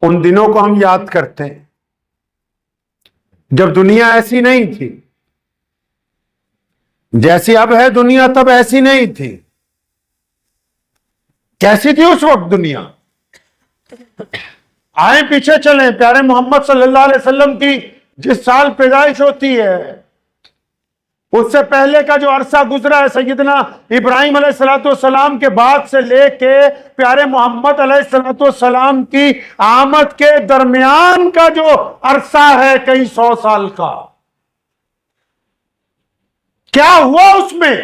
ان دنوں کو ہم یاد کرتے ہیں جب دنیا ایسی نہیں تھی، جیسی اب ہے دنیا تب ایسی نہیں تھی۔ کیسی تھی اس وقت دنیا؟ آئیں پیچھے چلیں، پیارے محمد صلی اللہ علیہ وسلم کی جس سال پیدائش ہوتی ہے اس سے پہلے کا جو عرصہ گزرا ہے، سیدنا ابراہیم علیہ السلام کے بعد سے لے کے پیارے محمد علیہ السلام کی آمد کے درمیان کا جو عرصہ ہے کئی 100 سال کا، کیا ہوا اس میں؟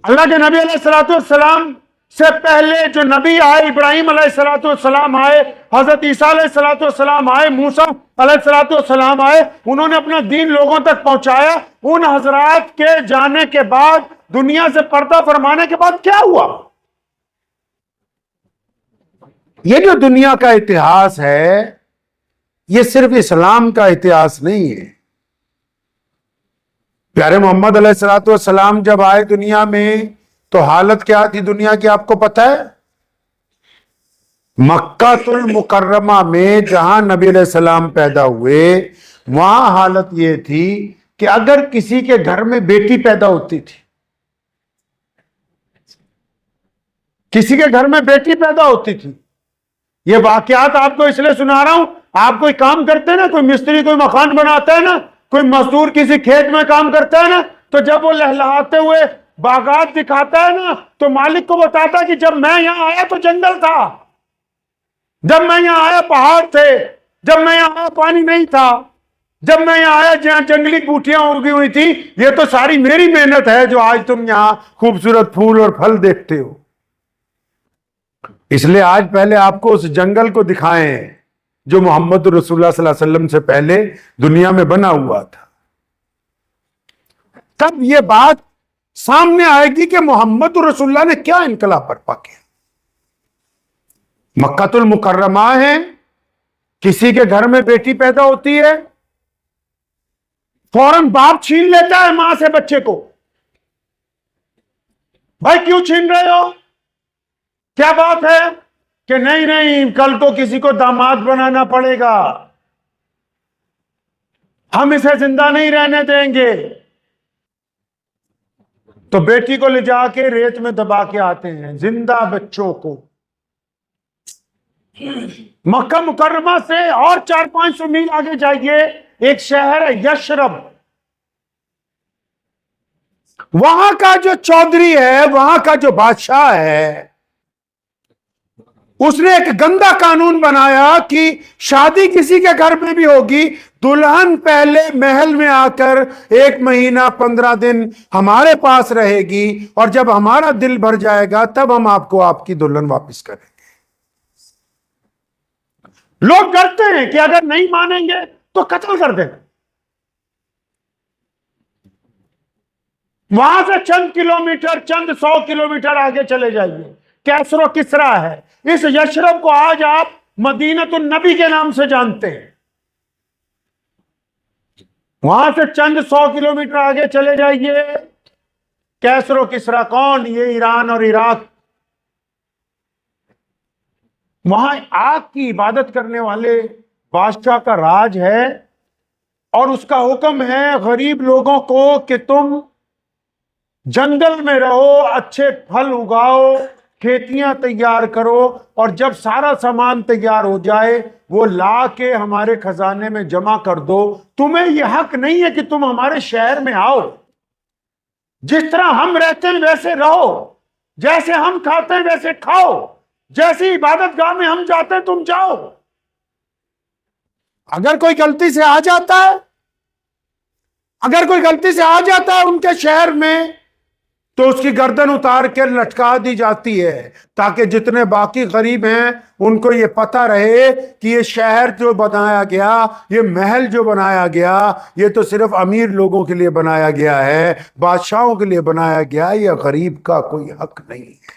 اللہ کے نبی علیہ السلام سے پہلے جو نبی آئے، ابراہیم علیہ السلام آئے، حضرت عیسیٰ علیہ السلام آئے، موسیٰ علیہ السلام آئے، انہوں نے اپنا دین لوگوں تک پہنچایا۔ ان حضرات کے جانے کے بعد، دنیا سے پردہ فرمانے کے بعد کیا ہوا؟ یہ جو دنیا کا اتہاس ہے یہ صرف اسلام کا اتہاس نہیں ہے۔ پیارے محمد علیہ السلام جب آئے دنیا میں تو حالت کیا تھی دنیا کی آپ کو پتہ ہے؟ مکہ المکرمہ میں جہاں نبی علیہ السلام پیدا ہوئے وہاں حالت یہ تھی کہ اگر کسی کے گھر میں بیٹی پیدا ہوتی تھی، کسی کے گھر میں بیٹی پیدا ہوتی تھی، یہ واقعات آپ کو اس لیے سنا رہا ہوں، آپ کوئی کام کرتے ہیں نا، کوئی مستری کوئی مکان بناتا ہے نا، کوئی مزدور کسی کھیت میں کام کرتا ہے نا، تو جب وہ لہلہاتے ہوئے باغات دکھاتا ہے نا تو مالک کو بتاتا کہ جب میں یہاں آیا تو جنگل تھا، جب میں یہاں آیا پہاڑ تھے، جب میں یہاں آیا پانی نہیں تھا، جب میں یہاں آیا جہاں جنگلی بوٹیاں اگی ہوئی تھی، یہ تو ساری میری محنت ہے جو آج تم یہاں خوبصورت پھول اور پھل دیکھتے ہو۔ اس لیے آج پہلے آپ کو اس جنگل کو دکھائیں جو محمد رسول اللہ صلی اللہ علیہ وسلم سے پہلے دنیا میں بنا ہوا تھا، تب یہ بات سامنے آئے گی کہ محمد رسول اللہ نے کیا انقلاب برپا کیا۔ مکہ المکرمہ ہے، کسی کے گھر میں بیٹی پیدا ہوتی ہے، فوراً باپ چھین لیتا ہے ماں سے بچے کو۔ بھائی کیوں چھین رہے ہو؟ کیا بات ہے؟ کہ نہیں کل کو کسی کو داماد بنانا پڑے گا، ہم اسے زندہ نہیں رہنے دیں گے۔ تو بیٹی کو لے جا کے ریت میں دبا کے آتے ہیں، زندہ بچوں کو۔ مکہ مکرمہ سے اور 400-500 میل آگے جائیے، ایک شہر ہے یشرب، وہاں کا جو چودھری ہے، وہاں کا جو بادشاہ ہے، اس نے ایک گندا قانون بنایا کہ شادی کسی کے گھر میں بھی ہوگی، دلہن پہلے محل میں آ کر 1 مہینہ 15 دن ہمارے پاس رہے گی، اور جب ہمارا دل بھر جائے گا تب ہم آپ کو آپ کی دلہن واپس کریں گے۔ لوگ ڈرتے ہیں کہ اگر نہیں مانیں گے تو قتل کر دیں۔ وہاں سے چند کلومیٹر، چند 100 کلومیٹر آگے چلے جائیے، کیسر و کسرا ہے۔ اس یشرب کو آج آپ مدینۃ النبی کے نام سے جانتے ہیں۔ وہاں سے چند 100 کلومیٹر آگے چلے جائیے، کیسر و کسرا کون؟ یہ ایران اور عراق۔ وہاں آگ کی عبادت کرنے والے بادشاہ کا راج ہے، اور اس کا حکم ہے غریب لوگوں کو کہ تم جنگل میں رہو، اچھے پھل اگاؤ، کھیتیاں تیار کرو، اور جب سارا سامان تیار ہو جائے وہ لا کے ہمارے خزانے میں جمع کر دو۔ تمہیں یہ حق نہیں ہے کہ تم ہمارے شہر میں آؤ، جس طرح ہم رہتے ہیں ویسے رہو، جیسے ہم کھاتے ہیں ویسے کھاؤ، جیسی عبادت گاہ میں ہم جاتے ہیں تم جاؤ۔ اگر کوئی غلطی سے آ جاتا ہے ان کے شہر میں تو اس کی گردن اتار کے لٹکا دی جاتی ہے، تاکہ جتنے باقی غریب ہیں ان کو یہ پتہ رہے کہ یہ شہر جو بنایا گیا، یہ محل جو بنایا گیا، یہ تو صرف امیر لوگوں کے لیے بنایا گیا ہے، بادشاہوں کے لیے بنایا گیا، یہ غریب کا کوئی حق نہیں ہے۔